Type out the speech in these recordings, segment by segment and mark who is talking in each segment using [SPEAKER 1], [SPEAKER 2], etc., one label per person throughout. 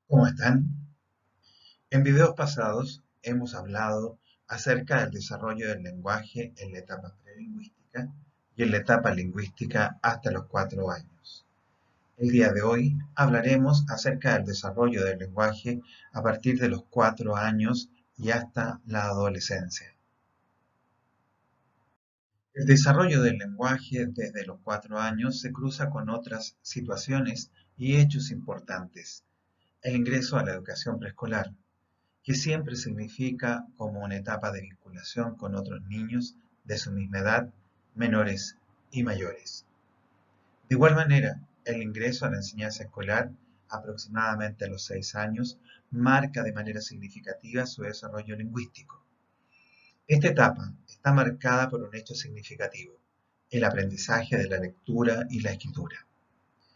[SPEAKER 1] ¿Cómo están? En videos pasados hemos hablado acerca del desarrollo del lenguaje en la etapa prelingüística y en la etapa lingüística hasta los 4 años. El día de hoy hablaremos acerca del desarrollo del lenguaje a partir de los 4 años y hasta la adolescencia. El desarrollo del lenguaje desde los 4 años se cruza con otras situaciones y hechos importantes. El ingreso a la educación preescolar, que siempre significa como una etapa de vinculación con otros niños de su misma edad, menores y mayores. De igual manera, el ingreso a la enseñanza escolar, aproximadamente a los 6 años, marca de manera significativa su desarrollo lingüístico. Esta etapa está marcada por un hecho significativo, el aprendizaje de la lectura y la escritura.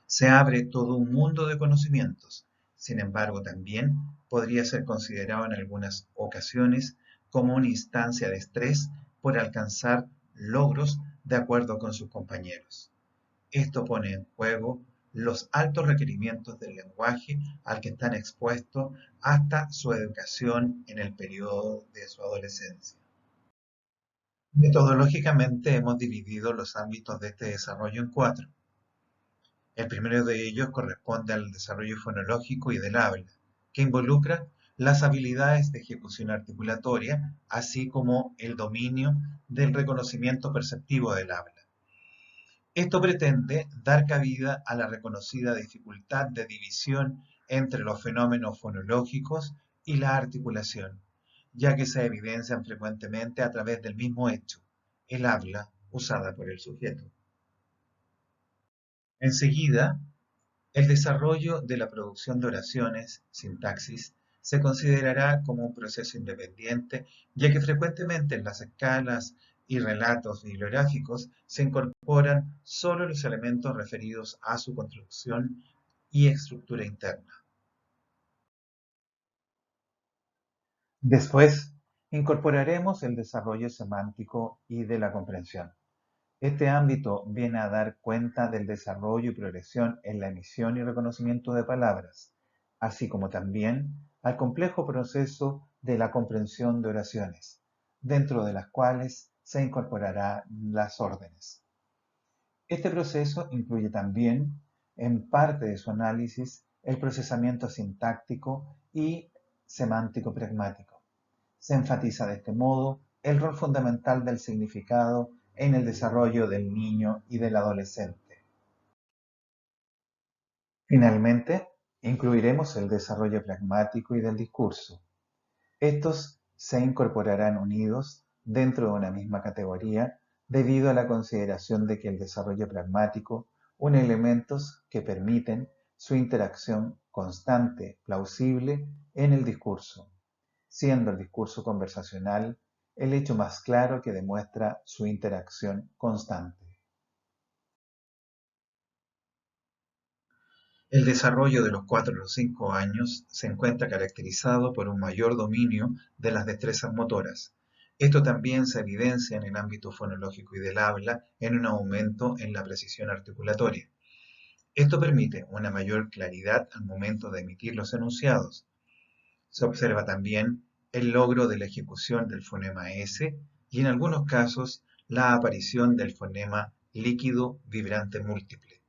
[SPEAKER 1] Se abre todo un mundo de conocimientos. Sin embargo, también podría ser considerado en algunas ocasiones como una instancia de estrés por alcanzar logros de acuerdo con sus compañeros. Esto pone en juego los altos requerimientos del lenguaje al que están expuestos hasta su educación en el periodo de su adolescencia. Metodológicamente hemos dividido los ámbitos de este desarrollo en 4. El primero de ellos corresponde al desarrollo fonológico y del habla, que involucra las habilidades de ejecución articulatoria, así como el dominio del reconocimiento perceptivo del habla. Esto pretende dar cabida a la reconocida dificultad de división entre los fenómenos fonológicos y la articulación, ya que se evidencian frecuentemente a través del mismo hecho, el habla usada por el sujeto. Enseguida, el desarrollo de la producción de oraciones, sintaxis, se considerará como un proceso independiente, ya que frecuentemente en las escalas y relatos bibliográficos se incorporan solo los elementos referidos a su construcción y estructura interna. Después, incorporaremos el desarrollo semántico y de la comprensión. Este ámbito viene a dar cuenta del desarrollo y progresión en la emisión y reconocimiento de palabras, así como también al complejo proceso de la comprensión de oraciones, dentro de las cuales se incorporarán las órdenes. Este proceso incluye también, en parte de su análisis, el procesamiento sintáctico y semántico pragmático. Se enfatiza de este modo el rol fundamental del significado en el desarrollo del niño y del adolescente. Finalmente, incluiremos el desarrollo pragmático y del discurso. Estos se incorporarán unidos dentro de una misma categoría debido a la consideración de que el desarrollo pragmático une elementos que permiten su interacción constante, plausible, en el discurso, siendo el discurso conversacional el hecho más claro que demuestra su interacción constante. El desarrollo de los 4 a los 5 años se encuentra caracterizado por un mayor dominio de las destrezas motoras. Esto también se evidencia en el ámbito fonológico y del habla en un aumento en la precisión articulatoria. Esto permite una mayor claridad al momento de emitir los enunciados. Se observa también el logro de la ejecución del fonema S y en algunos casos la aparición del fonema líquido vibrante múltiple.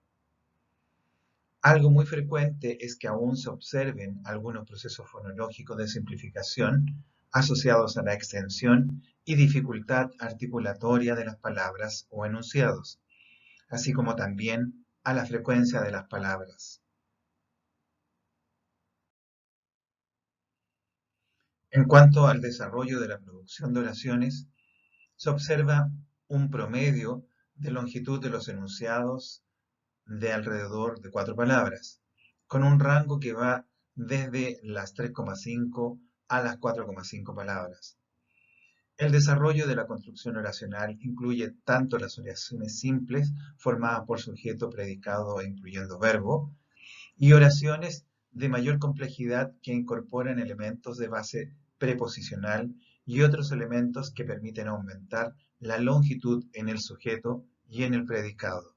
[SPEAKER 1] Algo muy frecuente es que aún se observen algunos procesos fonológicos de simplificación asociados a la extensión y dificultad articulatoria de las palabras o enunciados, así como también a la frecuencia de las palabras. En cuanto al desarrollo de la producción de oraciones, se observa un promedio de longitud de los enunciados de alrededor de 4 palabras, con un rango que va desde las 3,5 a las 4,5 palabras. El desarrollo de la construcción oracional incluye tanto las oraciones simples, formadas por sujeto, predicado e incluyendo verbo, y oraciones de mayor complejidad que incorporan elementos de base preposicional y otros elementos que permiten aumentar la longitud en el sujeto y en el predicado.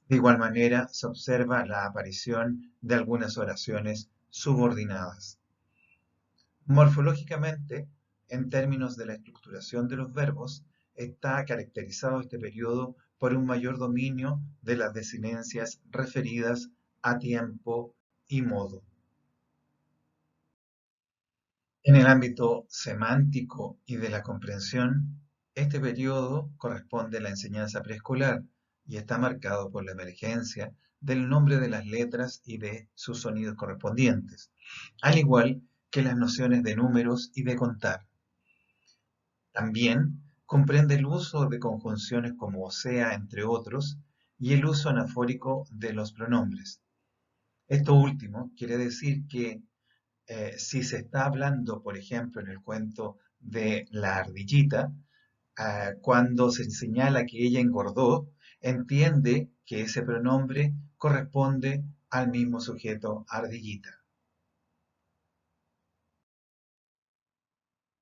[SPEAKER 1] De igual manera, se observa la aparición de algunas oraciones subordinadas. Morfológicamente, en términos de la estructuración de los verbos, está caracterizado este periodo por un mayor dominio de las desinencias referidas a tiempo y modo. En el ámbito semántico y de la comprensión, este periodo corresponde a la enseñanza preescolar y está marcado por la emergencia del nombre de las letras y de sus sonidos correspondientes, al igual que las nociones de números y de contar. También comprende el uso de conjunciones como o sea, entre otros, y el uso anafórico de los pronombres. Esto último quiere decir que si se está hablando, por ejemplo, en el cuento de la ardillita, cuando se señala que ella engordó, entiende que ese pronombre corresponde al mismo sujeto ardillita.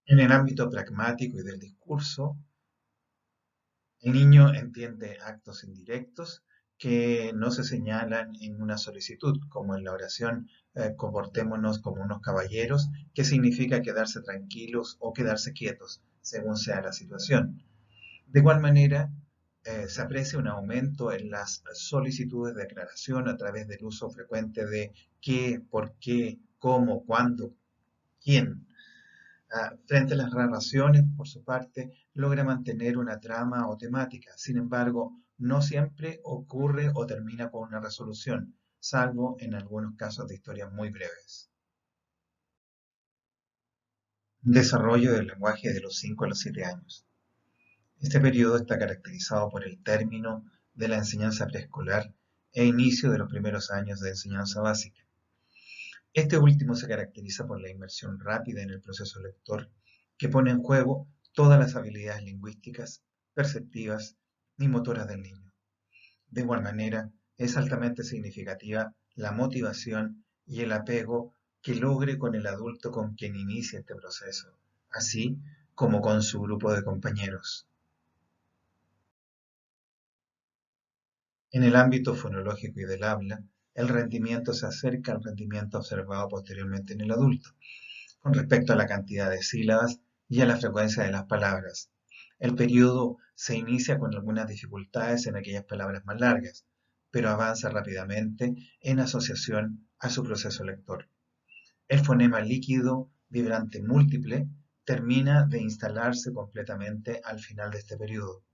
[SPEAKER 1] En el ámbito pragmático y del discurso, el niño entiende actos indirectos que no se señalan en una solicitud, como en la oración comportémonos como unos caballeros, que significa quedarse tranquilos o quedarse quietos, según sea la situación. De igual manera, se aprecia un aumento en las solicitudes de aclaración a través del uso frecuente de qué, por qué, cómo, cuándo, quién. Frente a las narraciones, por su parte, logra mantener una trama o temática. Sin embargo, no siempre ocurre o termina con una resolución, salvo en algunos casos de historias muy breves. Desarrollo del lenguaje de los 5 a los 7 años. Este periodo está caracterizado por el término de la enseñanza preescolar e inicio de los primeros años de enseñanza básica. Este último se caracteriza por la inmersión rápida en el proceso lector, que pone en juego todas las habilidades lingüísticas, perceptivas y motoras del niño. De igual manera, es altamente significativa la motivación y el apego que logre con el adulto con quien inicia este proceso, así como con su grupo de compañeros. En el ámbito fonológico y del habla, el rendimiento se acerca al rendimiento observado posteriormente en el adulto, con respecto a la cantidad de sílabas y a la frecuencia de las palabras. El periodo se inicia con algunas dificultades en aquellas palabras más largas, pero avanza rápidamente en asociación a su proceso lector. El fonema líquido, vibrante múltiple, termina de instalarse completamente al final de este periodo.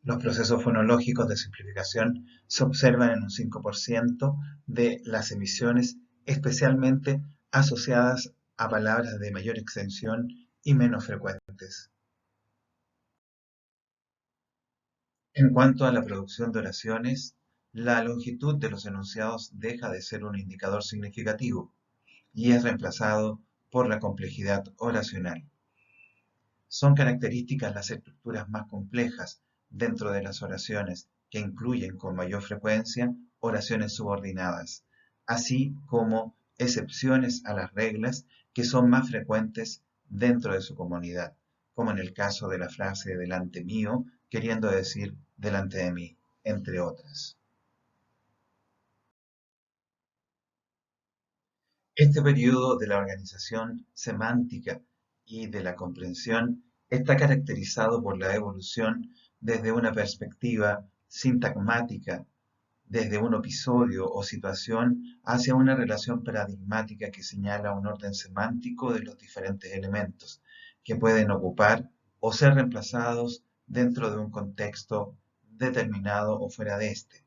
[SPEAKER 1] Los procesos fonológicos de simplificación se observan en un 5% de las emisiones, especialmente asociadas a palabras de mayor extensión y menos frecuentes. En cuanto a la producción de oraciones, la longitud de los enunciados deja de ser un indicador significativo y es reemplazado por la complejidad oracional. Son características las estructuras más complejas dentro de las oraciones, que incluyen con mayor frecuencia oraciones subordinadas, así como excepciones a las reglas que son más frecuentes dentro de su comunidad, como en el caso de la frase delante mío, queriendo decir delante de mí, entre otras. Este periodo de la organización semántica y de la comprensión está caracterizado por la evolución desde una perspectiva sintagmática, desde un episodio o situación, hacia una relación paradigmática que señala un orden semántico de los diferentes elementos que pueden ocupar o ser reemplazados dentro de un contexto determinado o fuera de este,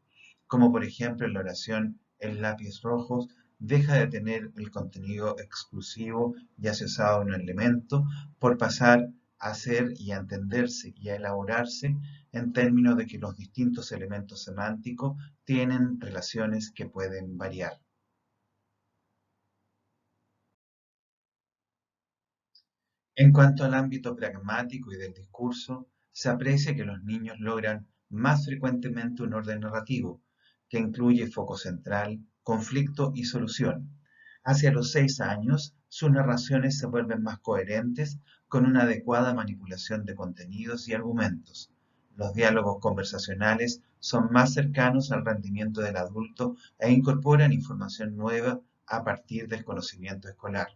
[SPEAKER 1] como por ejemplo en la oración el lápiz rojo deja de tener el contenido exclusivo y asociado a un elemento por pasar a ser y a entenderse y a elaborarse en términos de que los distintos elementos semánticos tienen relaciones que pueden variar. En cuanto al ámbito pragmático y del discurso, se aprecia que los niños logran más frecuentemente un orden narrativo, que incluye foco central, conflicto y solución. Hacia los 6 años, sus narraciones se vuelven más coherentes con una adecuada manipulación de contenidos y argumentos. Los diálogos conversacionales son más cercanos al rendimiento del adulto e incorporan información nueva a partir del conocimiento escolar.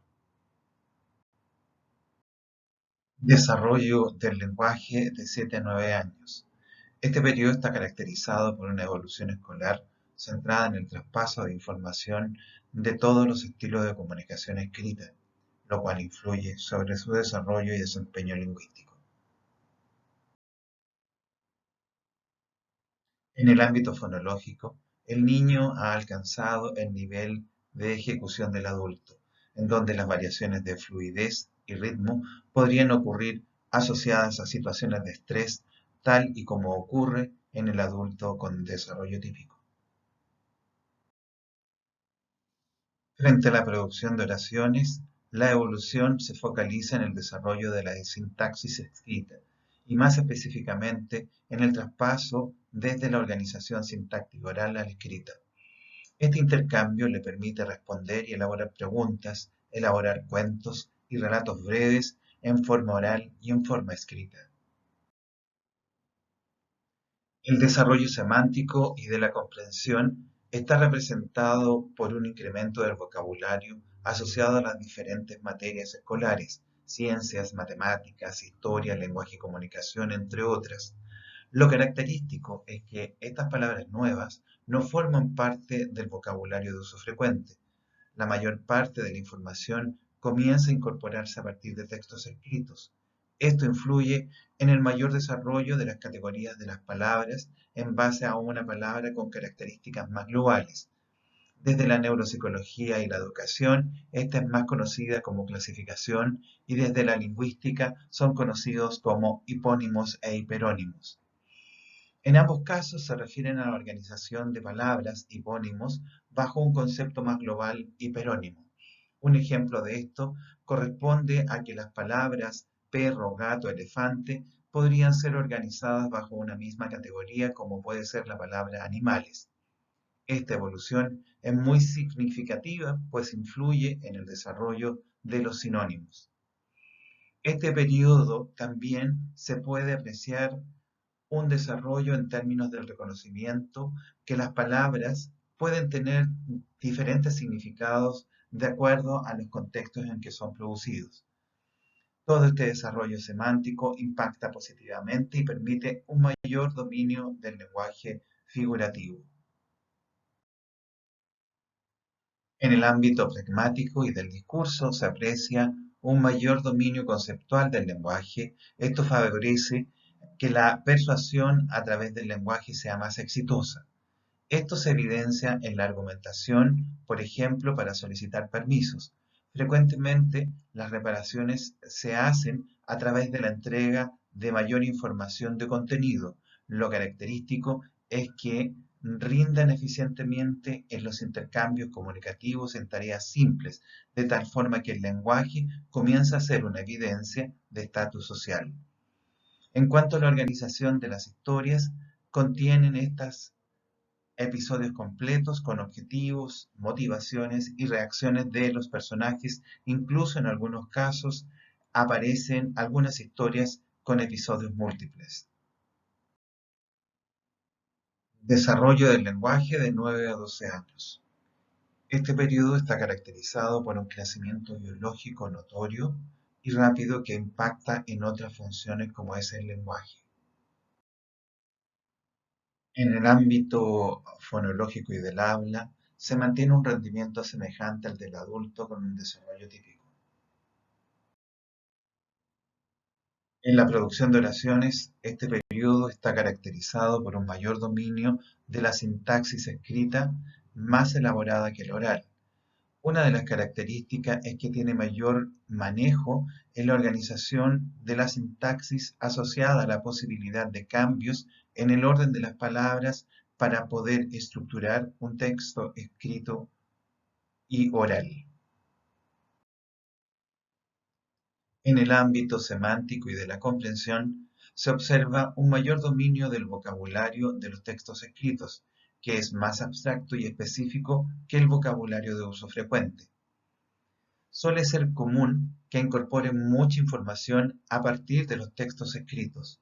[SPEAKER 1] Desarrollo del lenguaje de 7 a 9 años. Este periodo está caracterizado por una evolución escolar centrada en el traspaso de información de todos los estilos de comunicación escrita, lo cual influye sobre su desarrollo y desempeño lingüístico. En el ámbito fonológico, el niño ha alcanzado el nivel de ejecución del adulto, en donde las variaciones de fluidez y ritmo podrían ocurrir asociadas a situaciones de estrés, tal y como ocurre en el adulto con desarrollo típico. Frente a la producción de oraciones, la evolución se focaliza en el desarrollo de la sintaxis escrita y más específicamente en el traspaso desde la organización sintáctica oral a la escrita. Este intercambio le permite responder y elaborar preguntas, elaborar cuentos y relatos breves en forma oral y en forma escrita. El desarrollo semántico y de la comprensión está representado por un incremento del vocabulario asociado a las diferentes materias escolares, ciencias, matemáticas, historia, lenguaje y comunicación, entre otras. Lo característico es que estas palabras nuevas no forman parte del vocabulario de uso frecuente. La mayor parte de la información comienza a incorporarse a partir de textos escritos. Esto influye en el mayor desarrollo de las categorías de las palabras en base a una palabra con características más globales. Desde la neuropsicología y la educación, esta es más conocida como clasificación y desde la lingüística son conocidos como hipónimos e hiperónimos. En ambos casos se refieren a la organización de palabras hipónimos bajo un concepto más global hiperónimo. Un ejemplo de esto corresponde a que las palabras perro, gato, elefante podrían ser organizadas bajo una misma categoría como puede ser la palabra animales. Esta evolución es muy significativa pues influye en el desarrollo de los sinónimos. Este periodo también se puede apreciar un desarrollo en términos del reconocimiento que las palabras pueden tener diferentes significados de acuerdo a los contextos en que son producidos. Todo este desarrollo semántico impacta positivamente y permite un mayor dominio del lenguaje figurativo. En el ámbito pragmático y del discurso se aprecia un mayor dominio conceptual del lenguaje. Esto favorece que la persuasión a través del lenguaje sea más exitosa. Esto se evidencia en la argumentación, por ejemplo, para solicitar permisos. Frecuentemente, las reparaciones se hacen a través de la entrega de mayor información de contenido. Lo característico es que rindan eficientemente en los intercambios comunicativos en tareas simples, de tal forma que el lenguaje comienza a ser una evidencia de estatus social. En cuanto a la organización de las historias, contienen estas episodios completos con objetivos, motivaciones y reacciones de los personajes. Incluso en algunos casos aparecen algunas historias con episodios múltiples. Desarrollo del lenguaje de 9 a 12 años. Este periodo está caracterizado por un crecimiento biológico notorio y rápido que impacta en otras funciones como es el lenguaje. En el ámbito fonológico y del habla, se mantiene un rendimiento semejante al del adulto con un desarrollo típico. En la producción de oraciones, este periodo está caracterizado por un mayor dominio de la sintaxis escrita más elaborada que el oral. Una de las características es que tiene mayor manejo en la organización de la sintaxis asociada a la posibilidad de cambios en el orden de las palabras para poder estructurar un texto escrito y oral. En el ámbito semántico y de la comprensión, se observa un mayor dominio del vocabulario de los textos escritos, que es más abstracto y específico que el vocabulario de uso frecuente. Suele ser común que incorporen mucha información a partir de los textos escritos.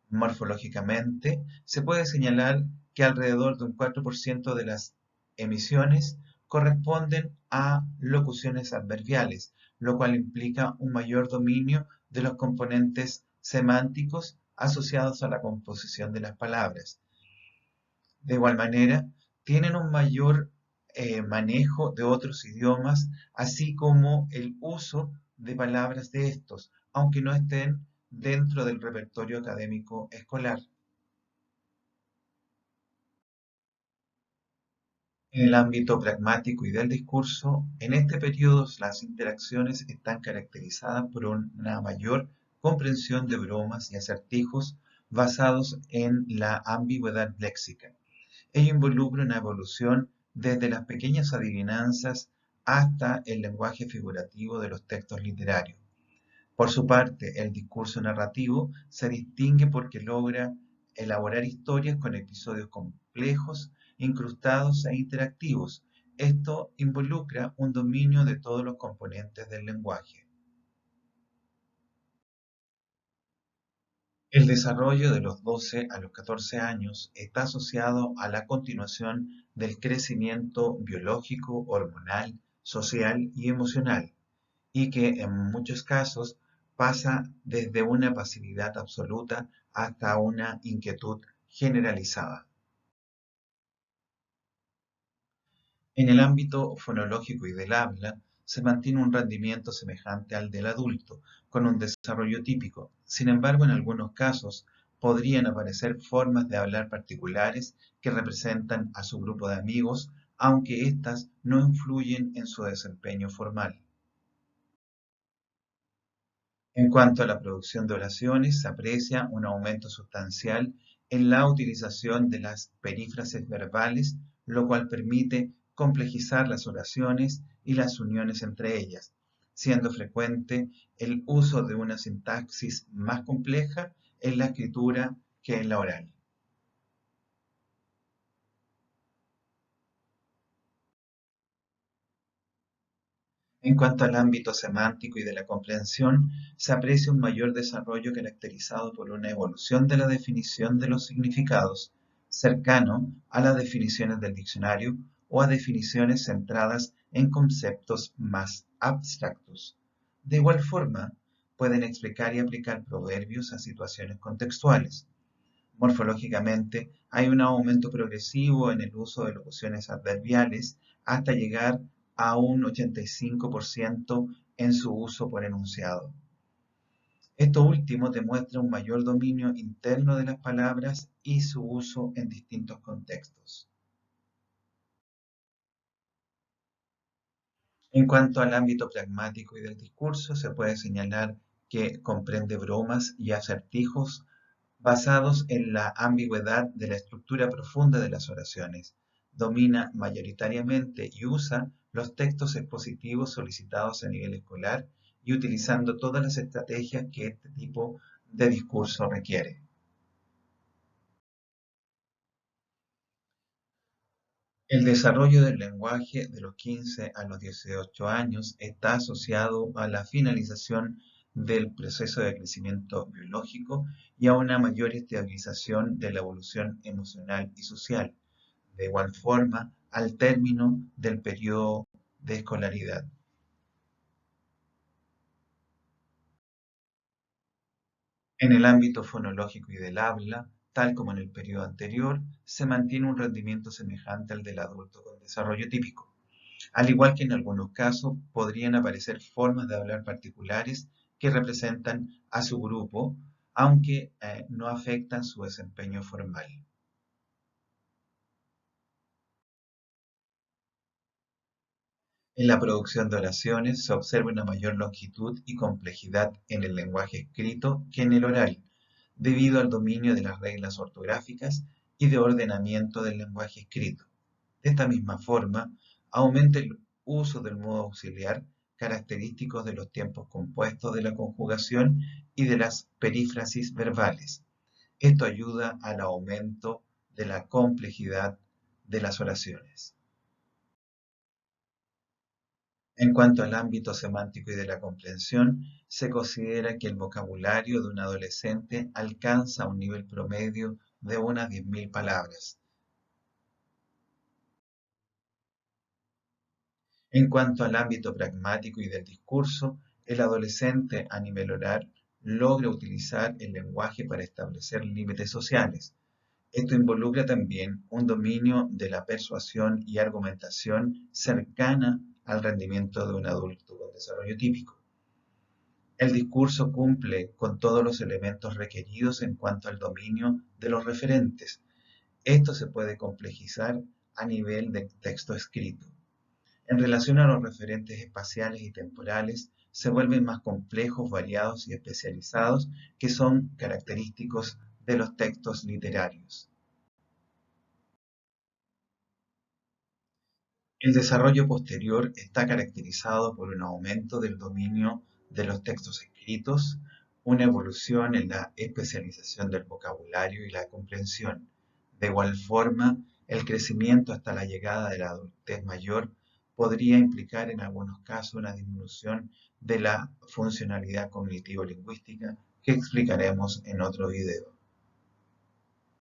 [SPEAKER 1] Morfológicamente, se puede señalar que alrededor de un 4% de las emisiones corresponden a locuciones adverbiales, lo cual implica un mayor dominio de los componentes semánticos asociados a la composición de las palabras. De igual manera, tienen un mayor manejo de otros idiomas, así como el uso de palabras de estos, aunque no estén dentro del repertorio académico escolar. En el ámbito pragmático y del discurso, en este periodo las interacciones están caracterizadas por una mayor comprensión de bromas y acertijos basados en la ambigüedad léxica. Ello involucra una evolución desde las pequeñas adivinanzas hasta el lenguaje figurativo de los textos literarios. Por su parte, el discurso narrativo se distingue porque logra elaborar historias con episodios complejos, incrustados e interactivos. Esto involucra un dominio de todos los componentes del lenguaje. El desarrollo de los 12 a los 14 años está asociado a la continuación del crecimiento biológico, hormonal, social y emocional, y que en muchos casos pasa desde una pasividad absoluta hasta una inquietud generalizada. En el ámbito fonológico y del habla, se mantiene un rendimiento semejante al del adulto, con un desarrollo típico. Sin embargo, en algunos casos podrían aparecer formas de hablar particulares que representan a su grupo de amigos, aunque éstas no influyen en su desempeño formal. En cuanto a la producción de oraciones, se aprecia un aumento sustancial en la utilización de las perífrasis verbales, lo cual permite complejizar las oraciones y las uniones entre ellas, siendo frecuente el uso de una sintaxis más compleja en la escritura que en la oral. En cuanto al ámbito semántico y de la comprensión, se aprecia un mayor desarrollo caracterizado por una evolución de la definición de los significados, cercano a las definiciones del diccionario o a definiciones centradas en conceptos más abstractos. De igual forma, pueden explicar y aplicar proverbios a situaciones contextuales. Morfológicamente, hay un aumento progresivo en el uso de locuciones adverbiales hasta llegar a un 85% en su uso por enunciado. Esto último demuestra un mayor dominio interno de las palabras y su uso en distintos contextos. En cuanto al ámbito pragmático y del discurso, se puede señalar que comprende bromas y acertijos basados en la ambigüedad de la estructura profunda de las oraciones. Domina mayoritariamente y usa los textos expositivos solicitados a nivel escolar y utilizando todas las estrategias que este tipo de discurso requiere. El desarrollo del lenguaje de los 15 a los 18 años está asociado a la finalización del proceso de crecimiento biológico y a una mayor estabilización de la evolución emocional y social, de igual forma al término del periodo de escolaridad. En el ámbito fonológico y del habla, tal como en el periodo anterior, se mantiene un rendimiento semejante al del adulto con desarrollo típico. Al igual que en algunos casos, podrían aparecer formas de hablar particulares que representan a su grupo, aunque no afectan su desempeño formal. En la producción de oraciones se observa una mayor longitud y complejidad en el lenguaje escrito que en el oral, debido al dominio de las reglas ortográficas y de ordenamiento del lenguaje escrito. De esta misma forma, aumenta el uso del modo auxiliar, característicos de los tiempos compuestos de la conjugación y de las perífrasis verbales. Esto ayuda al aumento de la complejidad de las oraciones. En cuanto al ámbito semántico y de la comprensión, se considera que el vocabulario de un adolescente alcanza un nivel promedio de unas 10.000 palabras. En cuanto al ámbito pragmático y del discurso, el adolescente a nivel oral logra utilizar el lenguaje para establecer límites sociales. Esto involucra también un dominio de la persuasión y argumentación cercana al rendimiento de un adulto con desarrollo típico. El discurso cumple con todos los elementos requeridos en cuanto al dominio de los referentes. Esto se puede complejizar a nivel de texto escrito. En relación a los referentes espaciales y temporales, se vuelven más complejos, variados y especializados, que son característicos de los textos literarios. El desarrollo posterior está caracterizado por un aumento del dominio de los textos escritos, una evolución en la especialización del vocabulario y la comprensión. De igual forma, el crecimiento hasta la llegada de la adultez mayor podría implicar en algunos casos una disminución de la funcionalidad cognitivo-lingüística que explicaremos en otro video.